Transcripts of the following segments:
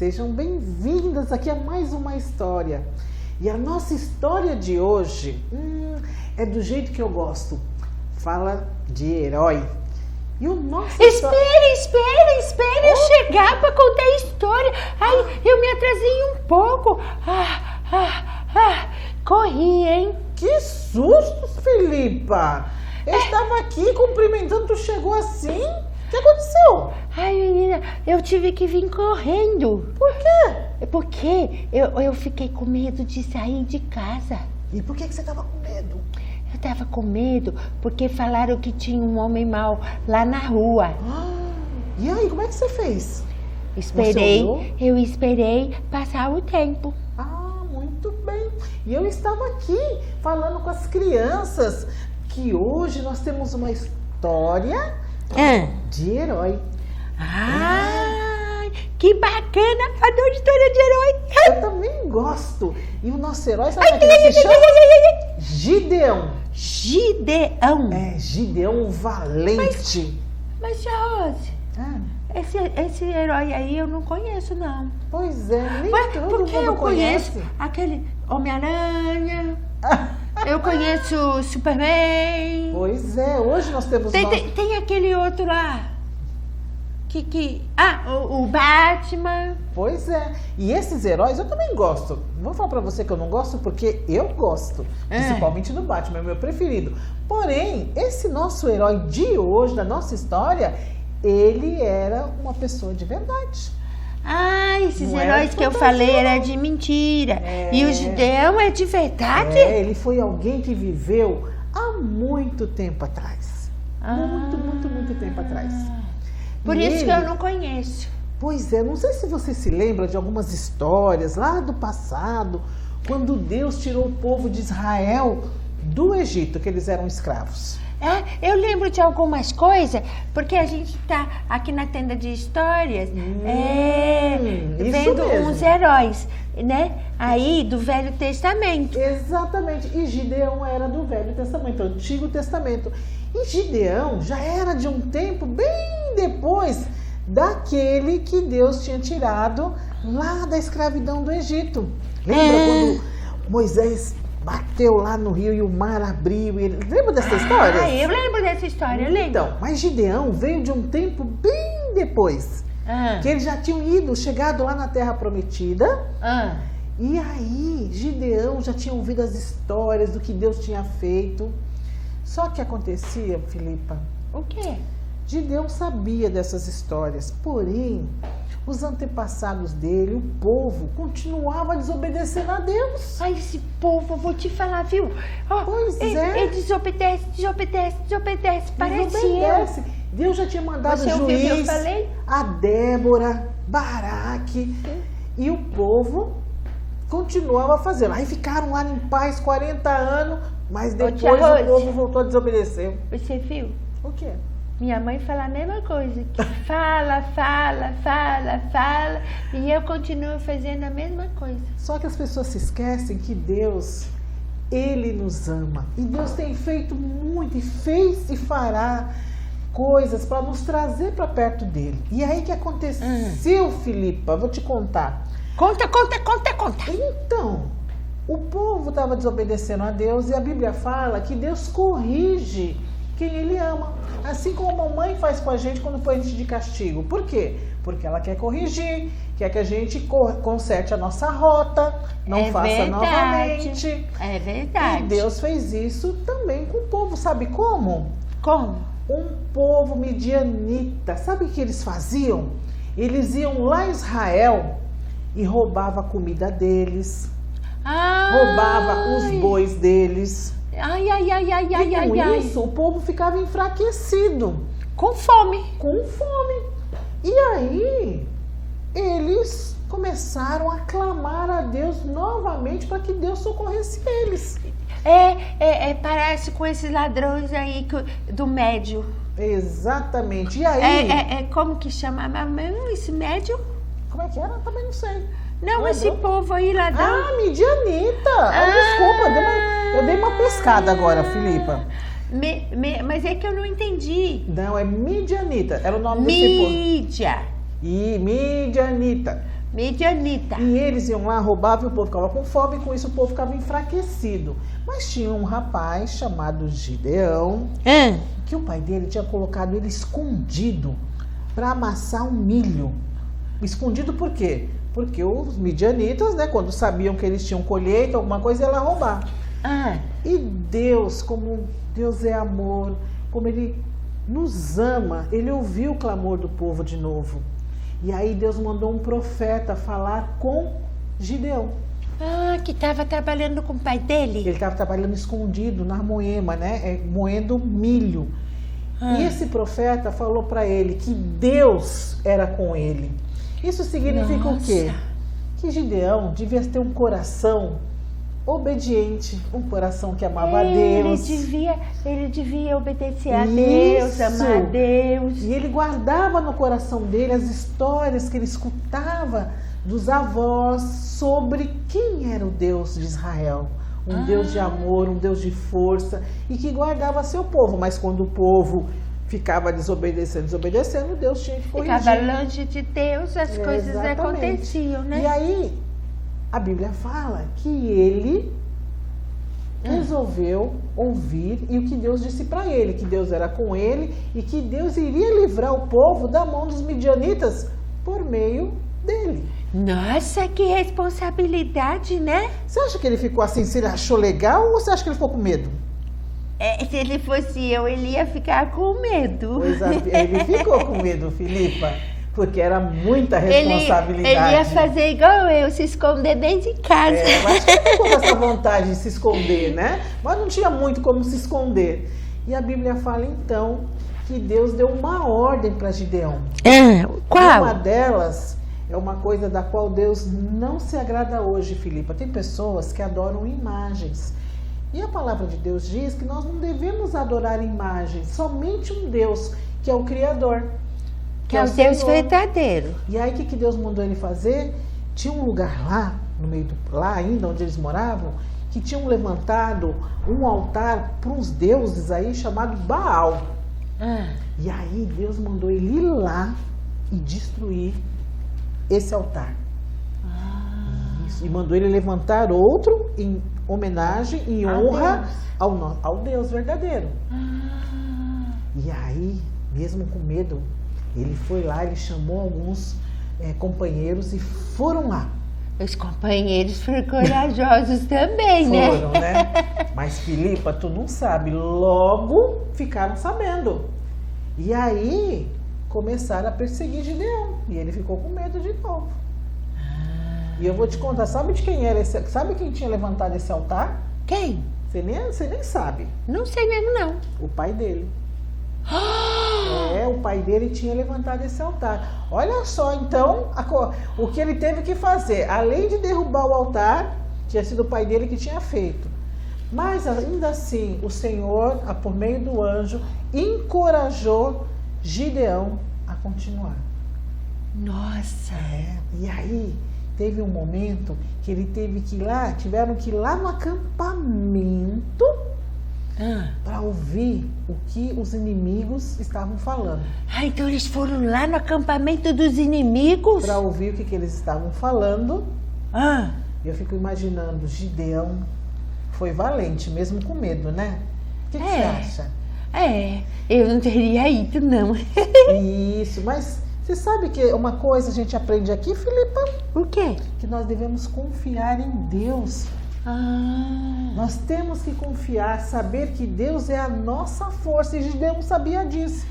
Sejam bem-vindas aqui a mais uma história. E a nossa história de hoje é do jeito que eu gosto. Fala de herói. E o nosso... Espere eu chegar para contar a história. Ai, eu me atrasei um pouco. Corri, hein? Que susto, Filipa! Eu estava aqui cumprimentando, tu chegou assim? O que aconteceu? Ai, menina, eu tive que vir correndo. Por quê? Porque eu fiquei com medo de sair de casa. E por que você estava com medo? Eu tava com medo porque falaram que tinha um homem mau lá na rua. E aí, como é que você fez? Eu esperei passar o tempo. Muito bem. E eu estava aqui falando com as crianças que hoje nós temos uma história de herói. Ai, que bacana! Adoro história de herói. Eu também gosto. E o nosso herói, sabe como é que ele se chama? Gideão. Gideão. É, Gideão valente. Mas tia Rose, esse herói aí eu não conheço, não. Pois é, nem todo porque mundo eu conhece. Conheço aquele Homem-Aranha, eu conheço o Superman. Pois é, hoje nós temos... Tem aquele outro lá, o Batman. Pois é, e esses heróis eu também gosto. Não vou falar pra você que eu não gosto, porque eu gosto. Principalmente do Batman, é o meu preferido. Porém, esse nosso herói de hoje, da nossa história, ele era uma pessoa de verdade. Esses heróis que eu falei era de mentira. E o Gideão é de verdade? Ele foi alguém que viveu há muito tempo atrás. Muito tempo atrás. Por isso que eu não conheço. Pois é, não sei se você se lembra de algumas histórias lá do passado, quando Deus tirou o povo de Israel do Egito, que eles eram escravos. Eu lembro de algumas coisas, porque a gente está aqui na tenda de histórias, vendo uns heróis, né? Aí, do Velho Testamento. Exatamente, e Gideão era do Velho Testamento, Antigo Testamento. E Gideão já era de um tempo bem depois daquele que Deus tinha tirado lá da escravidão do Egito. Lembra quando Moisés bateu lá no rio e o mar abriu? Lembra dessa história? Eu lembro dessa história, eu lembro. Então, mas Gideão veio de um tempo bem depois. Que eles já tinham chegado lá na Terra Prometida. E aí, Gideão já tinha ouvido as histórias do que Deus tinha feito. Só que acontecia, Filipa... O quê? Gideão sabia dessas histórias, porém, os antepassados dele, o povo, continuava desobedecendo a Deus. Esse povo, eu vou te falar, viu? Pois é. Ele desobedece, parece eu. Deus já tinha mandado juiz, a Débora, Baraque, e o povo continuava fazendo. Aí ficaram lá em paz 40 anos, mas depois o povo voltou a desobedecer. Você viu? O quê? Minha mãe fala a mesma coisa, que fala, e eu continuo fazendo a mesma coisa. Só que as pessoas se esquecem que Deus, Ele nos ama. E Deus tem feito muito, e fez e fará coisas para nos trazer para perto dele. E aí que aconteceu, Filipa? Vou te contar. Conta. Então, o povo estava desobedecendo a Deus e a Bíblia fala que Deus corrige quem Ele ama. Assim como a mamãe faz com a gente quando põe a gente de castigo. Por quê? Porque ela quer corrigir, quer que a gente conserte a nossa rota, não faça novamente. É verdade. E Deus fez isso também com o povo. Sabe como? Como? Um povo midianita. Sabe o que eles faziam? Eles iam lá em Israel e roubavam a comida deles. Roubava os bois deles. E com isso o povo ficava enfraquecido. Com fome. E aí eles começaram a clamar a Deus novamente para que Deus socorresse eles. Parece com esses ladrões aí do médio. Exatamente. E aí... Como que chama esse médio? Como é que era? Também não sei. Não, esse povo aí, ladrão. Midianita. Desculpa, eu dei uma pescada agora, Filipa. Mas é que eu não entendi. Não, é Midianita. Era o nome desse povo. Mídia. E Midianita. Midianita. E eles iam lá, roubavam e o povo ficava com fome, e com isso o povo ficava enfraquecido. Mas tinha um rapaz chamado Gideão, que o pai dele tinha colocado ele escondido para amassar um milho. Escondido por quê? Porque os midianitas, né, quando sabiam que eles tinham colheita, alguma coisa, ia lá roubar. E Deus, como Deus é amor, como Ele nos ama, Ele ouviu o clamor do povo de novo. E aí Deus mandou um profeta falar com Gideão. Que estava trabalhando com o pai dele? Ele estava trabalhando escondido na moema, né? Moendo milho. E esse profeta falou para ele que Deus era com ele. Isso significa o quê? Que Gideão devia ter um coração obediente, um coração que amava a Deus. Ele devia obedecer a Deus, amar a Deus. E ele guardava no coração dele as histórias que ele escutava dos avós sobre quem era o Deus de Israel. Um Deus de amor, um Deus de força, e que guardava seu povo. Mas quando o povo ficava desobedecendo, Deus tinha que corrigir. Ficava longe de Deus, as coisas Exatamente. aconteciam, né? E aí, a Bíblia fala que ele resolveu ouvir e o que Deus disse para ele, que Deus era com ele e que Deus iria livrar o povo da mão dos midianitas por meio dele. Nossa, que responsabilidade, né? Você acha que ele ficou assim, se ele achou legal, ou você acha que ele ficou com medo? Se ele fosse eu, ele ia ficar com medo. Pois ele ficou com medo, Filipa, porque era muita responsabilidade. Ele ia fazer igual eu, se esconder dentro de casa. Mas ele ficou com essa vontade de se esconder, né? Mas não tinha muito como se esconder. E a Bíblia fala então que Deus deu uma ordem para Gideão. Qual? Uma delas é uma coisa da qual Deus não se agrada hoje, Filipa. Tem pessoas que adoram imagens. E a palavra de Deus diz que nós não devemos adorar imagens, somente um Deus, que é o Criador. Que é o Deus verdadeiro. E aí o que Deus mandou ele fazer? Tinha um lugar lá, no meio lá ainda onde eles moravam, que tinham levantado um altar para uns deuses aí chamado Baal. E aí Deus mandou ele ir lá e destruir esse altar. Isso. E mandou ele levantar outro em homenagem e honra ao Deus verdadeiro. E aí, mesmo com medo, ele foi lá, ele chamou alguns companheiros e foram lá. Os companheiros foram corajosos também, né? Foram, né? Mas, Filipa, tu não sabe, logo ficaram sabendo. E aí, começaram a perseguir Gideão. E ele ficou com medo de novo. E eu vou te contar, sabe de quem era esse? Sabe quem tinha levantado esse altar? Quem? Você nem sabe. Não sei mesmo, não. O pai dele. O pai dele tinha levantado esse altar. Olha só, então, o que ele teve que fazer. Além de derrubar o altar, tinha sido o pai dele que tinha feito. Mas, ainda assim, o Senhor, por meio do anjo, encorajou Gideão a continuar. Nossa! E aí, teve um momento que ele tiveram que ir lá no acampamento para ouvir o que os inimigos estavam falando. Então eles foram lá no acampamento dos inimigos? Para ouvir o que eles estavam falando. E eu fico imaginando, Gideão foi valente, mesmo com medo, né? O que você acha? Eu não teria ido, não. Isso, mas você sabe que uma coisa a gente aprende aqui, Filipa? O quê? Que nós devemos confiar em Deus. Nós temos que confiar, saber que Deus é a nossa força. E Gideão sabia disso.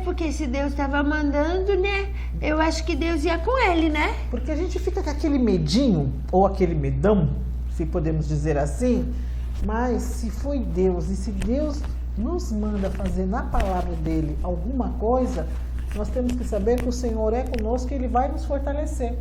Porque se Deus estava mandando, né? Eu acho que Deus ia com ele, né? Porque a gente fica com aquele medinho, ou aquele medão, se podemos dizer assim. Mas se foi Deus, e se Deus nos manda fazer na palavra dele alguma coisa, nós temos que saber que o Senhor é conosco e Ele vai nos fortalecer.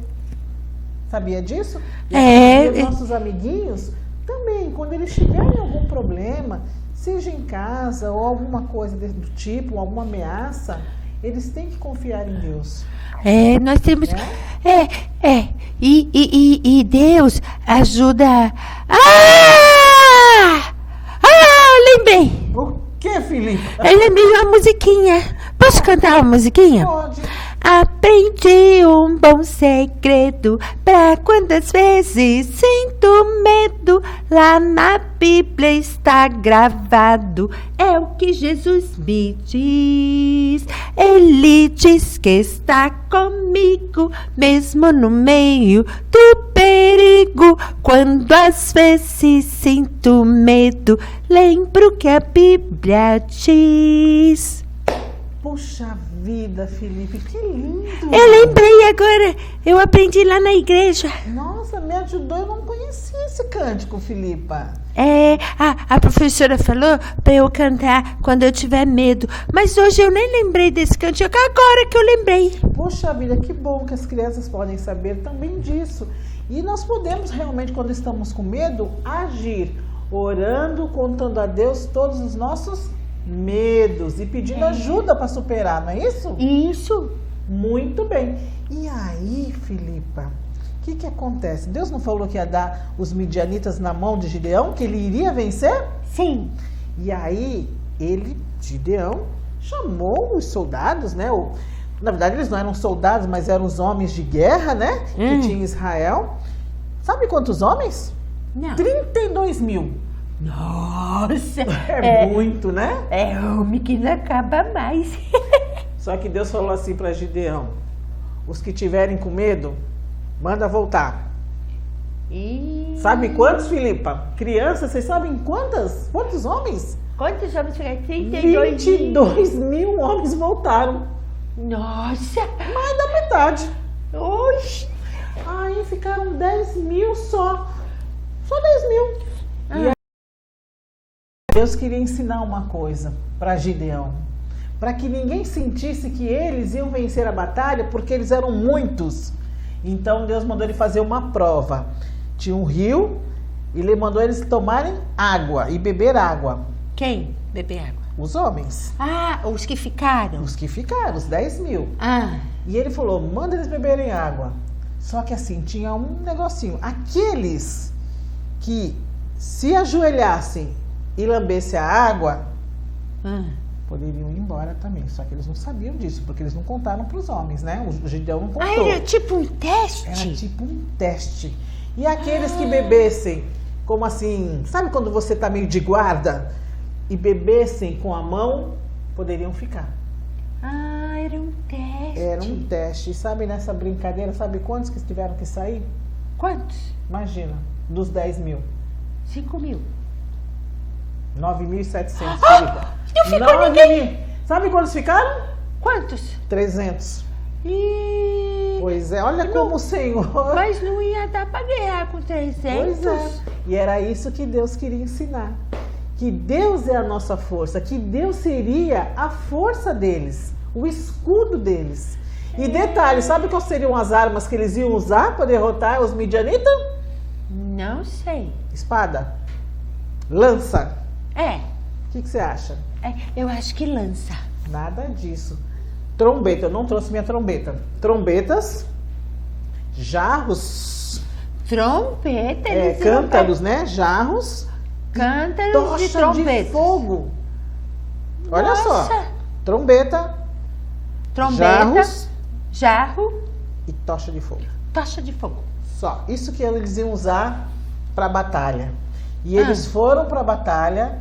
Sabia disso? E os nossos amiguinhos também, quando eles tiverem algum problema, seja em casa ou alguma coisa do tipo, alguma ameaça, eles têm que confiar em Deus. Nós temos... E Deus ajuda... Lembrei! O que, Filipe? Eu lembrei uma musiquinha. Posso cantar uma musiquinha? Pode. Aprendi um bom segredo pra quantas vezes sinto medo. Lá na Bíblia está gravado, é o que Jesus me diz. Ele diz que está comigo, mesmo no meio do perigo. Quando às vezes sinto medo, lembro que a Bíblia diz. Puxa vida, Felipe, que lindo! Eu lembrei agora, eu aprendi lá na igreja. Nossa, me ajudou, eu não conhecia esse cântico, Filipa. A professora falou para eu cantar quando eu tiver medo, mas hoje eu nem lembrei desse cântico, agora que eu lembrei. Poxa vida, que bom que as crianças podem saber também disso. E nós podemos realmente, quando estamos com medo, agir, orando, contando a Deus todos os nossos medos e pedindo ajuda para superar, não é isso? Isso. Muito bem. E aí, Filipa, o que acontece? Deus não falou que ia dar os midianitas na mão de Gideão, que ele iria vencer? Sim. E aí, Gideão, chamou os soldados, né? Na verdade, eles não eram soldados, mas eram os homens de guerra, né? Que tinha em Israel. Sabe quantos homens? Não. 32 mil. Nossa. É muito, né? É homem que não acaba mais. Só que Deus falou assim para Gideão: os que tiverem com medo, manda voltar. Sabe quantos, Filipa? Crianças, vocês sabem quantos homens? Quantos homens ficaram? 32 22 mil homens voltaram. Nossa. Mais da metade. Oxi. Aí ficaram 10 mil só. Só 10 mil. E aí, Deus queria ensinar uma coisa para Gideão. Para que ninguém sentisse que eles iam vencer a batalha, porque eles eram muitos. Então Deus mandou ele fazer uma prova. Tinha um rio e ele mandou eles tomarem água e beber água. Quem beber água? Os homens. Os que ficaram. Os que ficaram, os 10 mil. E ele falou, manda eles beberem água. Só que assim, tinha um negocinho. Aqueles que se ajoelhassem e lambessem a água, poderiam ir embora também. Só que eles não sabiam disso, porque eles não contaram para os homens, né? O Gideão não contou. Era tipo um teste? Era tipo um teste. E aqueles que bebessem, como assim, sabe quando você está meio de guarda e bebessem com a mão, poderiam ficar. Era um teste. Era um teste. E sabe nessa brincadeira, sabe quantos que tiveram que sair? Quantos? Imagina, dos 10 mil. 5 mil. 9.700. Não ficou ninguém. Sabe quantos ficaram? Quantos? 300. Pois é, olha como o Senhor... Mas não ia dar para guerrear com 300. Pois é. E era isso que Deus queria ensinar. Que Deus é a nossa força, que Deus seria a força deles, o escudo deles. E detalhe, sabe quais seriam as armas que eles iam usar para derrotar os midianitas? Não sei. Espada? Lança? O que você acha? Eu acho que lança. Nada disso. Trombeta, eu não trouxe minha trombeta. Trombetas, jarros. Trombeta? Cântaros, né? Jarros. Cântaros e trombetas. De fogo. Olha só. Trombeta, jarros, jarro e tocha de fogo. Tocha de fogo. Só. Isso que eles iam usar para a batalha. E eles foram para a batalha,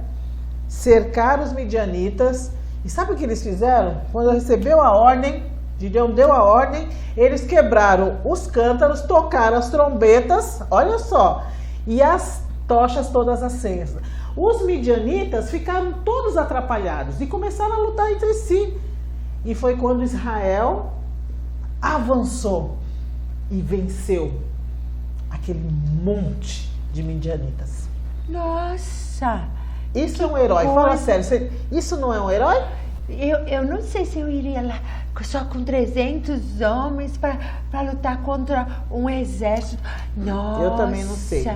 cercaram os midianitas. E sabe o que eles fizeram? Quando recebeu a ordem, Gideão deu a ordem, eles quebraram os cântaros, tocaram as trombetas, olha só, e as tochas todas acesas. Os midianitas ficaram todos atrapalhados e começaram a lutar entre si. E foi quando Israel avançou e venceu aquele monte de midianitas. Nossa! Isso é um herói, fala sério, isso não é um herói? Eu não sei se eu iria lá só com 300 homens para lutar contra um exército. Nossa! Eu também não sei.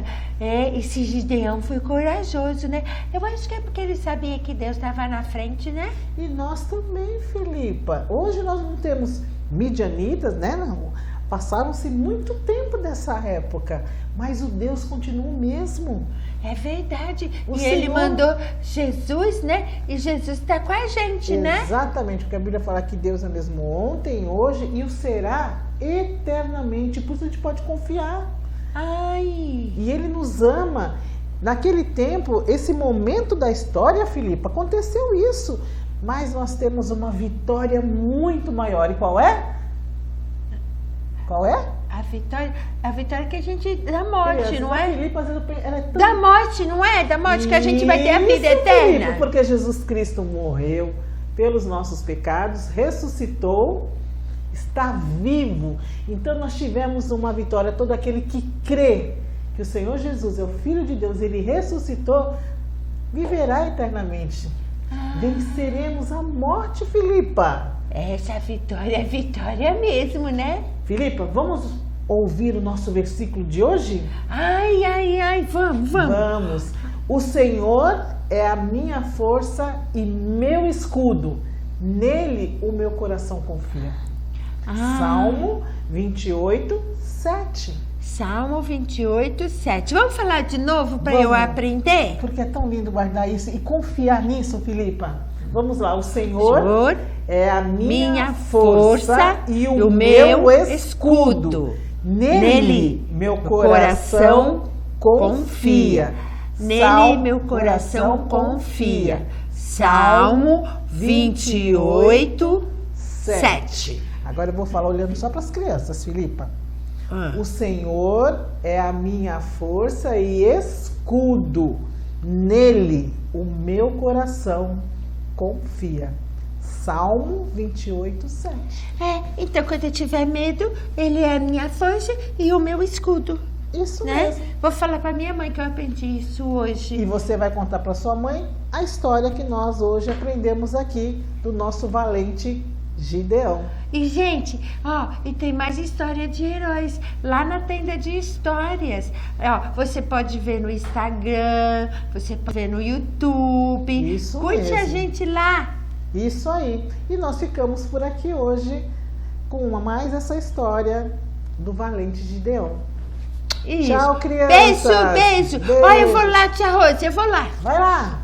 Esse Gideão foi corajoso, né? Eu acho que é porque ele sabia que Deus estava na frente, né? E nós também, Filipa. Hoje nós não temos midianitas, né? Passaram-se muito tempo dessa época, mas o Deus continua o mesmo. É verdade. O E ele Senhor- mandou Jesus, né? E Jesus está com a gente, né? Exatamente, porque a Bíblia fala que Deus é mesmo ontem, hoje e o será eternamente. Por isso a gente pode confiar. Ai, E Ele nos ama. Naquele tempo, esse momento da história, Filipe, aconteceu isso. Mas nós temos uma vitória muito maior. E qual é? Qual é? a vitória que a gente da morte, Crianças, não a é? Filipe, às vezes, ela é tão... Da morte, não é? Da morte que a gente vai ter a vida Isso, eterna. Filipe, porque Jesus Cristo morreu pelos nossos pecados, ressuscitou, está vivo. Então nós tivemos uma vitória. Todo aquele que crê que o Senhor Jesus é o Filho de Deus, Ele ressuscitou, viverá eternamente. Venceremos a morte, Filipa. Essa vitória é vitória mesmo, né? Filipa, vamos ouvir o nosso versículo de hoje? Ai, vamos. Vamos. O Senhor é a minha força e meu escudo. Nele o meu coração confia. Salmo 28, 7. Salmo 28, 7. Vamos falar de novo para eu Vamos. aprender? Porque é tão lindo guardar isso e confiar nisso, Filipa. Vamos lá. O Senhor Senhor, é a minha minha força força e o meu escudo. Nele Nele meu coração confia. Nele meu coração confia. Salmo 28, 7. Agora eu vou falar olhando só para as crianças, Filipa. Ah. O Senhor é a minha força e escudo. Nele o meu coração confia. Salmo 28, 7. Então quando eu tiver medo, ele é a minha força e o meu escudo, Isso né? mesmo. Vou falar para minha mãe que eu aprendi isso E hoje. você vai contar para sua mãe a história que nós hoje aprendemos aqui do nosso valente Gideão. E, gente, ó, e tem mais história de heróis lá na tenda de histórias. Ó, você pode ver no Instagram, você pode ver no YouTube. Isso Curte a mesmo. gente lá. Isso aí. E nós ficamos por aqui hoje com mais essa história do valente Gideão. Isso. Tchau, crianças. Beijo. Beijo. Ó, eu vou lá, tia Rose, eu vou lá. Vai lá.